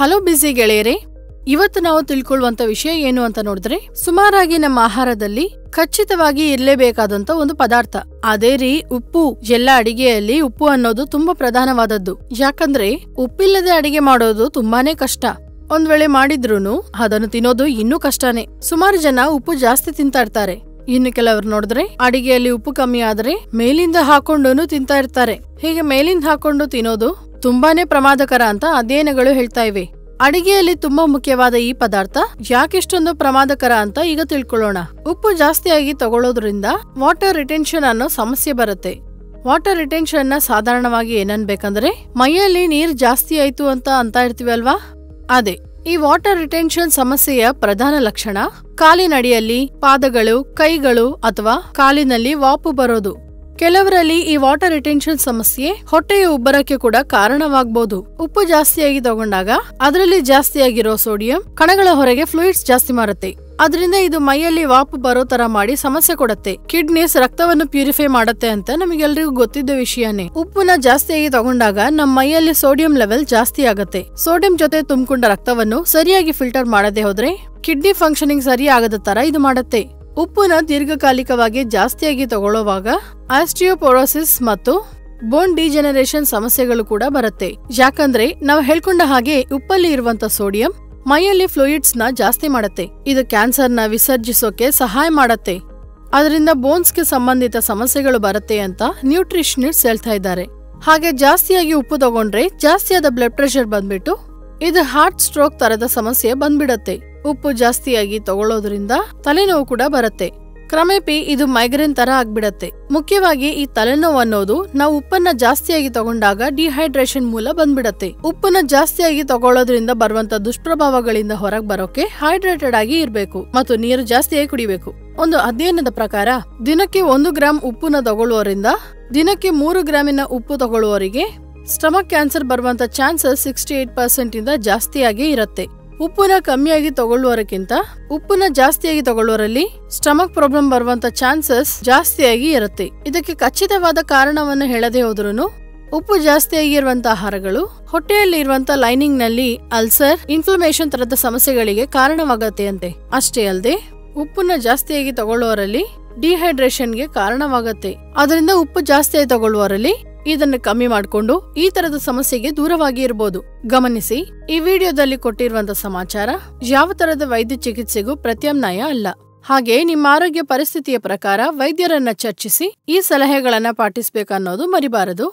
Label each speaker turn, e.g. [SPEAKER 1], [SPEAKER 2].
[SPEAKER 1] Hello ಬಿಸಿ ಗೆಳೆಯರೇ, ಇವತ್ತು ನಾವು ತಿಳ್ಕೊಳ್ಳುವಂತ ವಿಷಯ ಏನು ಅಂತ ನೋಡಿದ್ರೆ, ಸುಮಾರಾಗಿ ನಮ್ಮ ಆಹಾರದಲ್ಲಿ ಖಚಿತವಾಗಿ ಇರಲೇಬೇಕಾದಂತ ಒಂದು ಪದಾರ್ಥ ಅದೇ ರೀ ಉಪ್ಪು. ಎಲ್ಲ ಅಡಿಗೆಯಲ್ಲಿ ಉಪ್ಪು ಅನ್ನೋದು ತುಂಬಾ ಪ್ರಧಾನವಾದದ್ದು. ಯಾಕಂದ್ರೆ ಉಪ್ಪಿಲ್ಲದೆ ಅಡಿಗೆ ಮಾಡೋದು ತುಂಬಾನೇ ಕಷ್ಟ. ಒಂದ್ ವೇಳೆ ಮಾಡಿದ್ರೂನು ಅದನ್ನು ತಿನ್ನೋದು ಇನ್ನೂ ಕಷ್ಟನೇ. ಸುಮಾರು ಜನ ಉಪ್ಪು ಜಾಸ್ತಿ ತಿಂತಾ ಇರ್ತಾರೆ. ಇನ್ನು ಕೆಲವರು ನೋಡಿದ್ರೆ ಅಡಿಗೆಯಲ್ಲಿ ಉಪ್ಪು ಕಮ್ಮಿ ಆದ್ರೆ ಮೇಲಿಂದ ಹಾಕೊಂಡು ತಿಂತಾ ಇರ್ತಾರೆ. ಹೀಗೆ ಮೇಲಿಂದ ಹಾಕೊಂಡು ತಿನ್ನೋದು ತುಂಬಾನೇ ಪ್ರಮಾದಕರ ಅಂತ ಅಧ್ಯಯನಗಳು ಹೇಳ್ತಾ ಇವೆ. ಅಡಿಗೆಯಲ್ಲಿ ತುಂಬಾ ಮುಖ್ಯವಾದ ಈ ಪದಾರ್ಥ ಯಾಕೆಷ್ಟೊಂದು ಪ್ರಮಾದಕರ ಅಂತ ಈಗ ತಿಳ್ಕೊಳ್ಳೋಣ. ಉಪ್ಪು ಜಾಸ್ತಿಯಾಗಿ ತಗೊಳ್ಳೋದ್ರಿಂದ ವಾಟರ್ ರಿಟೆನ್ಷನ್ ಅನ್ನೋ ಸಮಸ್ಯೆ ಬರುತ್ತೆ. ವಾಟರ್ ರಿಟೆನ್ಷನ್ ನ ಸಾಧಾರಣವಾಗಿ ಏನನ್ಬೇಕಂದ್ರೆ ಮೈಯಲ್ಲಿ ನೀರ್ ಜಾಸ್ತಿ ಆಯ್ತು ಅಂತ ಇರ್ತೀವಿ ಅಲ್ವಾ, ಅದೇ. ಈ ವಾಟರ್ ರಿಟೆನ್ಷನ್ ಸಮಸ್ಯೆಯ ಪ್ರಧಾನ ಲಕ್ಷಣ ಕಾಲಿನಡಿಯಲ್ಲಿ, ಪಾದಗಳು, ಕೈಗಳು ಅಥವಾ ಕಾಲಿನಲ್ಲಿ ವಾಪು ಬರೋದು. ಕೆಲವರಲ್ಲಿ ಈ ವಾಟರ್ ರಿಟೆನ್ಷನ್ ಸಮಸ್ಯೆ ಹೊಟ್ಟೆಯ ಉಬ್ಬರಕ್ಕೆ ಕೂಡ ಕಾರಣವಾಗಬಹುದು. ಉಪ್ಪು ಜಾಸ್ತಿಯಾಗಿ ತಗೊಂಡಾಗ ಅದರಲ್ಲಿ ಜಾಸ್ತಿಯಾಗಿರೋ ಸೋಡಿಯಂ ಕಣಗಳ ಹೊರಗೆ ಫ್ಲೂಯಿಡ್ಸ್ ಜಾಸ್ತಿ ಮಾಡುತ್ತೆ. ಅದರಿಂದ ಇದು ಮೈಯಲ್ಲಿ ವಾಪು ಬರೋ ತರ ಮಾಡಿ ಸಮಸ್ಯೆ ಕೊಡುತ್ತೆ. ಕಿಡ್ನೀಸ್ ರಕ್ತವನ್ನು ಪ್ಯೂರಿಫೈ ಮಾಡುತ್ತೆ ಅಂತ ನಮಗೆಲ್ಲರಿಗೂ ಗೊತ್ತಿದ್ದ ವಿಷಯನೇ. ಉಪ್ಪುನ ಜಾಸ್ತಿಯಾಗಿ ತಗೊಂಡಾಗ ನಮ್ಮ ಮೈಯಲ್ಲಿ ಸೋಡಿಯಂ ಲೆವೆಲ್ ಜಾಸ್ತಿ ಆಗುತ್ತೆ. ಸೋಡಿಯಂ ಜೊತೆ ತುಂಬಿಕೊಂಡ ರಕ್ತವನ್ನು ಸರಿಯಾಗಿ ಫಿಲ್ಟರ್ ಮಾಡದೆ ಹೋದ್ರೆ ಕಿಡ್ನಿ ಫಂಕ್ಷನಿಂಗ್ ಸರಿ ಆಗದ ತರ ಇದು ಮಾಡುತ್ತೆ. ಉಪ್ಪುನ ದೀರ್ಘಕಾಲಿಕವಾಗಿ ಜಾಸ್ತಿಯಾಗಿ ತಗೊಳ್ಳುವಾಗ ಆಸ್ಟಿಯೋಪೊರೋಸಿಸ್ ಮತ್ತು ಬೋನ್ ಡಿಜೆನರೇಷನ್ ಸಮಸ್ಯೆಗಳು ಕೂಡ ಬರುತ್ತೆ. ಯಾಕಂದ್ರೆ ನಾವು ಹೇಳ್ಕೊಂಡ ಹಾಗೆ ಉಪ್ಪಲ್ಲಿ ಇರುವಂತ ಸೋಡಿಯಂ ಮೈಯಲ್ಲಿ ಫ್ಲೂಯಿಡ್ಸ್ ನ ಜಾಸ್ತಿ ಮಾಡುತ್ತೆ. ಇದು ಕ್ಯಾನ್ಸರ್ ನ ವಿಸರ್ಜಿಸೋಕೆ ಸಹಾಯ ಮಾಡುತ್ತೆ. ಅದರಿಂದ ಬೋನ್ಸ್ಗೆ ಸಂಬಂಧಿತ ಸಮಸ್ಯೆಗಳು ಬರುತ್ತೆ ಅಂತ ನ್ಯೂಟ್ರಿಷನಿಸ್ಟ್ಸ್ ಹೇಳ್ತಾ ಇದ್ದಾರೆ. ಹಾಗೆ ಜಾಸ್ತಿಯಾಗಿ ಉಪ್ಪು ತಗೊಂಡ್ರೆ ಜಾಸ್ತಿಯಾದ ಬ್ಲಡ್ ಪ್ರೆಷರ್ ಬಂದ್ಬಿಟ್ಟು ಇದು ಹಾರ್ಟ್ ಸ್ಟ್ರೋಕ್ ತರದ ಸಮಸ್ಯೆ ಬಂದ್ಬಿಡತ್ತೆ. ಉಪ್ಪು ಜಾಸ್ತಿಯಾಗಿ ತಗೊಳ್ಳೋದ್ರಿಂದ ತಲೆನೋವು ಕೂಡ ಬರುತ್ತೆ. ಕ್ರಮೇಪಿ ಇದು ಮೈಗ್ರೇನ್ ತರ ಆಗ್ಬಿಡತ್ತೆ. ಮುಖ್ಯವಾಗಿ ಈ ತಲೆನೋವು ಅನ್ನೋದು ನಾವು ಉಪ್ಪನ್ನ ಜಾಸ್ತಿಯಾಗಿ ತಗೊಂಡಾಗ ಡಿಹೈಡ್ರೇಷನ್ ಮೂಲ ಬಂದ್ಬಿಡತ್ತೆ. ಉಪ್ಪನ್ನ ಜಾಸ್ತಿಯಾಗಿ ತಗೊಳ್ಳೋದ್ರಿಂದ ಬರುವಂತ ದುಷ್ಪ್ರಭಾವಗಳಿಂದ ಹೊರಗೆ ಬರೋಕೆ ಹೈಡ್ರೇಟೆಡ್ ಆಗಿ ಇರ್ಬೇಕು ಮತ್ತು ನೀರು ಜಾಸ್ತಿಯಾಗಿ ಕುಡಿಬೇಕು. ಒಂದು ಅಧ್ಯಯನದ ಪ್ರಕಾರ ದಿನಕ್ಕೆ 1 ಗ್ರಾಂ ಉಪ್ಪನ್ನ ತಗೊಳ್ಳುವರಿಂದ ದಿನಕ್ಕೆ 3 ಗ್ರಾಮಿನ ಉಪ್ಪು ತಗೊಳ್ಳುವವರಿಗೆ ಸ್ಟಮಕ್ ಕ್ಯಾನ್ಸರ್ ಬರುವಂತ ಚಾನ್ಸಸ್ 68% ಇಂದ ಜಾಸ್ತಿಯಾಗಿ ಇರುತ್ತೆ. ಉಪ್ಪುನ ಕಮ್ಮಿಯಾಗಿ ತಗೊಳ್ಳುವರಕ್ಕಿಂತ ಉಪ್ಪುನ ಜಾಸ್ತಿಯಾಗಿ ತಗೊಳ್ಳುವರಲ್ಲಿ ಸ್ಟಮಕ್ ಪ್ರಾಬ್ಲಮ್ ಬರುವಂತ ಚಾನ್ಸಸ್ ಜಾಸ್ತಿಯಾಗಿ ಇರುತ್ತೆ. ಇದಕ್ಕೆ ಖಚಿತವಾದ ಕಾರಣವನ್ನು ಹೇಳದೆ ಹೋದ್ರೂ ಉಪ್ಪು ಜಾಸ್ತಿಯಾಗಿ ಇರುವಂತ ಆಹಾರಗಳು ಹೊಟ್ಟೆಯಲ್ಲಿ ಇರುವಂತ ಲೈನಿಂಗ್ ನಲ್ಲಿ ಅಲ್ಸರ್, ಇನ್ಫ್ಲಮೇಷನ್ ತರದ ಸಮಸ್ಯೆಗಳಿಗೆ ಕಾರಣವಾಗತ್ತೆ ಅಂತೆ. ಅಷ್ಟೇ ಅಲ್ಲದೆ ಉಪ್ಪುನ ಜಾಸ್ತಿಯಾಗಿ ತಗೊಳ್ಳುವರಲ್ಲಿ ಡಿಹೈಡ್ರೇಷನ್ಗೆ ಕಾರಣವಾಗತ್ತೆ. ಅದರಿಂದ ಉಪ್ಪು ಜಾಸ್ತಿಯಾಗಿ ತಗೊಳ್ಳುವರಲ್ಲಿ ಇದನ್ನು ಕಮ್ಮಿ ಮಾಡಿಕೊಂಡು ಈ ತರದ ಸಮಸ್ಯೆಗೆ ದೂರವಾಗಿ ಇರಬಹುದು. ಗಮನಿಸಿ, ಈ ವಿಡಿಯೋದಲ್ಲಿ ಕೊಟ್ಟಿರುವಂತ ಸಮಾಚಾರ ಯಾವ ತರದ ವೈದ್ಯ ಚಿಕಿತ್ಸೆಗೂ ಪ್ರತ್ಯಾಮ್ನಾಯ ಅಲ್ಲ. ಹಾಗೆ ನಿಮ್ಮ ಆರೋಗ್ಯ ಪರಿಸ್ಥಿತಿಯ ಪ್ರಕಾರ ವೈದ್ಯರನ್ನ ಚರ್ಚಿಸಿ ಈ ಸಲಹೆಗಳನ್ನ ಪಾಟಿಸಬೇಕನ್ನೋದು ಮರಿಬಾರದು.